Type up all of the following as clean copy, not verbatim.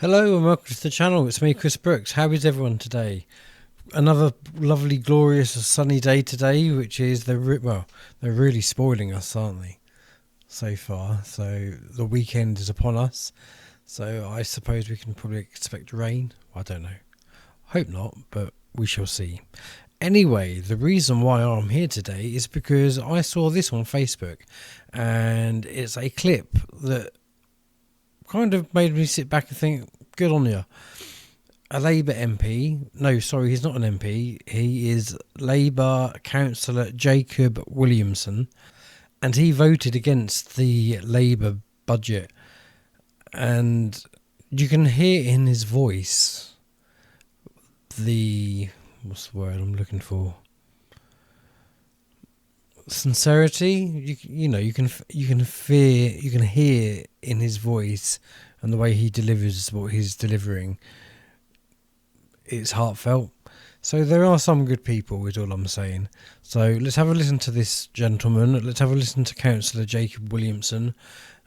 Hello and welcome to the channel. It's me, Kristofer Brooks. How is everyone today? Another lovely, glorious, sunny day today, which is they're really spoiling us, aren't they? So far, so the weekend is upon us. So I suppose we can probably expect rain. I don't know. Hope not, but we shall see. Anyway, the reason why I'm here today is because I saw this on Facebook, and it's a clip that kind of made me sit back and think, good on you. A Labour MP, no, sorry, he's not an MP, he is Labour Councillor Jacob Williamson, and he voted against the Labour budget, and you can hear in his voice what's the word I'm looking for? Sincerity. You can hear in his voice and the way he delivers what he's delivering. It's heartfelt. So there are some good people, is all I'm saying. So let's have a listen to this gentleman. Let's have a listen to Councillor Jacob Williamson,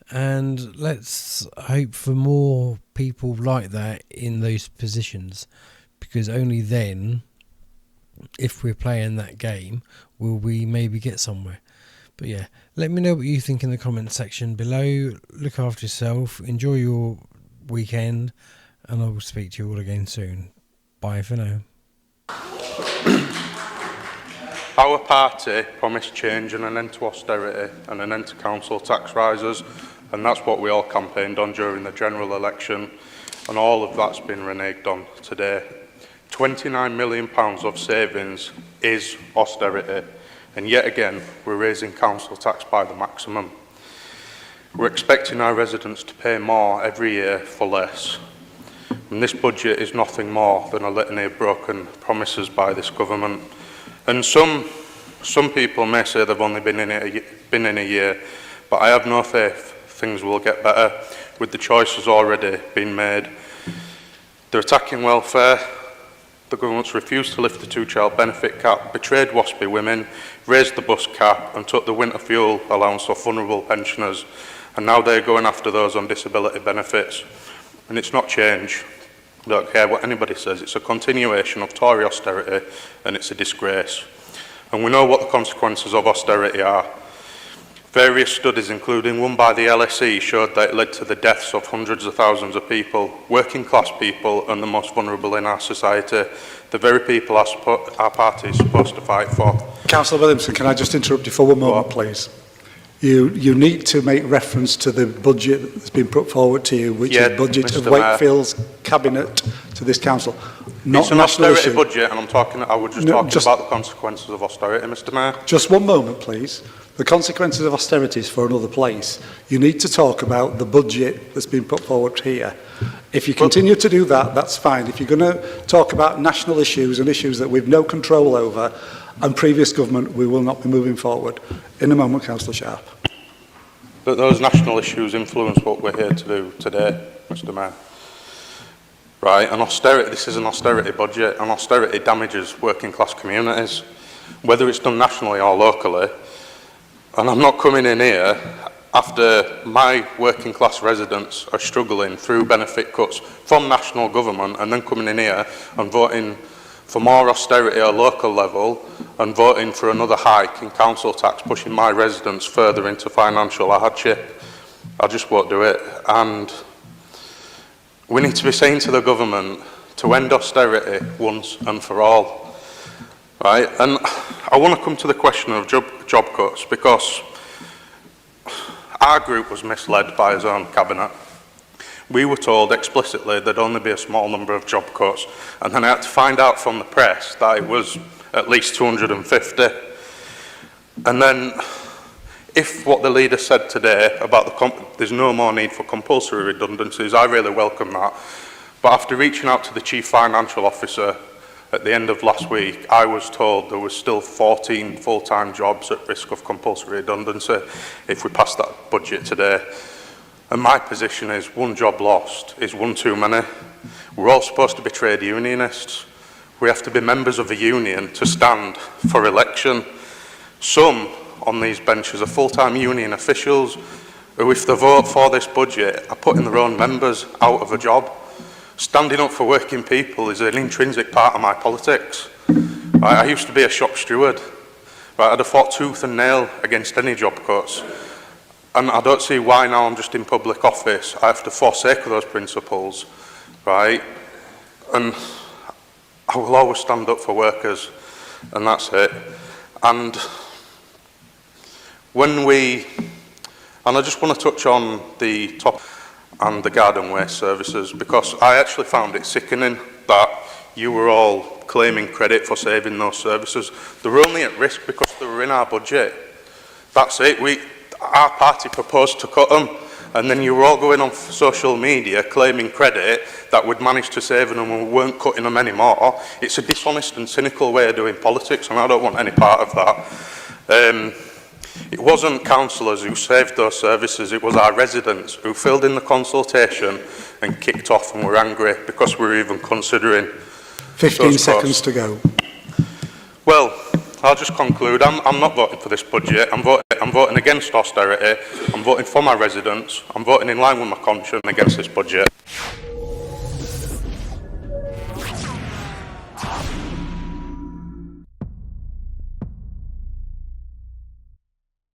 and let's hope for more people like that in those positions, because only then, if we're playing that game, will we maybe get somewhere. But yeah, let me know what you think in the comment section below. Look after yourself, enjoy your weekend, and I will speak to you all again soon. Bye for now. Our party promised change and an end to austerity and an end to council tax rises, and that's what we all campaigned on during the general election, and all of that's been reneged on today. £29 million of savings is austerity, and yet again we're raising council tax by the maximum. We're expecting our residents to pay more every year for less, and this budget is nothing more than a litany of broken promises by this government. And some people may say they've only been in a year, but I have no faith things will get better with the choices already being made. They're attacking welfare. The government's refused to lift the two-child benefit cap, betrayed WASPy women, raised the bus cap and took the winter fuel allowance off vulnerable pensioners, and now they're going after those on disability benefits. And it's not change. I don't care what anybody says, it's a continuation of Tory austerity, and it's a disgrace. And we know what the consequences of austerity are. Various studies, including one by the LSE, showed that it led to the deaths of hundreds of thousands of people, working class people and the most vulnerable in our society, the very people our party is supposed to fight for. Councillor Williamson, can I just interrupt you for one moment, please? You need to make reference to the budget that's been put forward to you, which is the budget of Wakefield's cabinet to this council. It's an austerity budget, and I was just talking about the consequences of austerity, Mr. Mayor. Just one moment, please. The consequences of austerity is for another place. You need to talk about the budget that's been put forward here. If you continue to do that, that's fine. If you're going to talk about national issues and issues that we've no control over, and previous government, we will not be moving forward. In a moment, Councillor Sharp. But those national issues influence what we're here to do today, Mr. Mayor. Right, and this is an austerity budget, and austerity damages working class communities, whether it's done nationally or locally. And I'm not coming in here after my working class residents are struggling through benefit cuts from national government, and then coming in here and voting for more austerity at a local level and voting for another hike in council tax, pushing my residents further into financial hardship. I just won't do it. And we need to be saying to the government to end austerity once and for all. Right? And I want to come to the question of job cuts, because our group was misled by his own cabinet. We were told explicitly there'd only be a small number of job cuts, and then I had to find out from the press that it was at least 250. And then, if what the leader said today about there's no more need for compulsory redundancies, I really welcome that. But after reaching out to the Chief Financial Officer at the end of last week, I was told there was still 14 full-time jobs at risk of compulsory redundancy if we pass that budget today. And my position is one job lost is one too many. We're all supposed to be trade unionists. We have to be members of a union to stand for election. Some on these benches are full-time union officials who, if they vote for this budget, are putting their own members out of a job. Standing up for working people is an intrinsic part of my politics. Right? I used to be a shop steward. Right? I'd have fought tooth and nail against any job cuts. And I don't see why now I'm just in public office I have to forsake those principles, right? And I will always stand up for workers, and that's it. And I just want to touch on the top and the garden waste services, because I actually found it sickening that you were all claiming credit for saving those services. They were only at risk because they were in our budget. That's it. Our party proposed to cut them, and then you were all going on social media claiming credit that we'd managed to save them and we weren't cutting them anymore. It's a dishonest and cynical way of doing politics, and I don't want any part of that. It wasn't councillors who saved those services, it was our residents who filled in the consultation and kicked off and were angry because we were even considering 15 seconds to go. Well, I'll just conclude. I'm not voting for this budget. I'm voting against austerity. I'm voting for my residents. I'm voting in line with my conscience against this budget.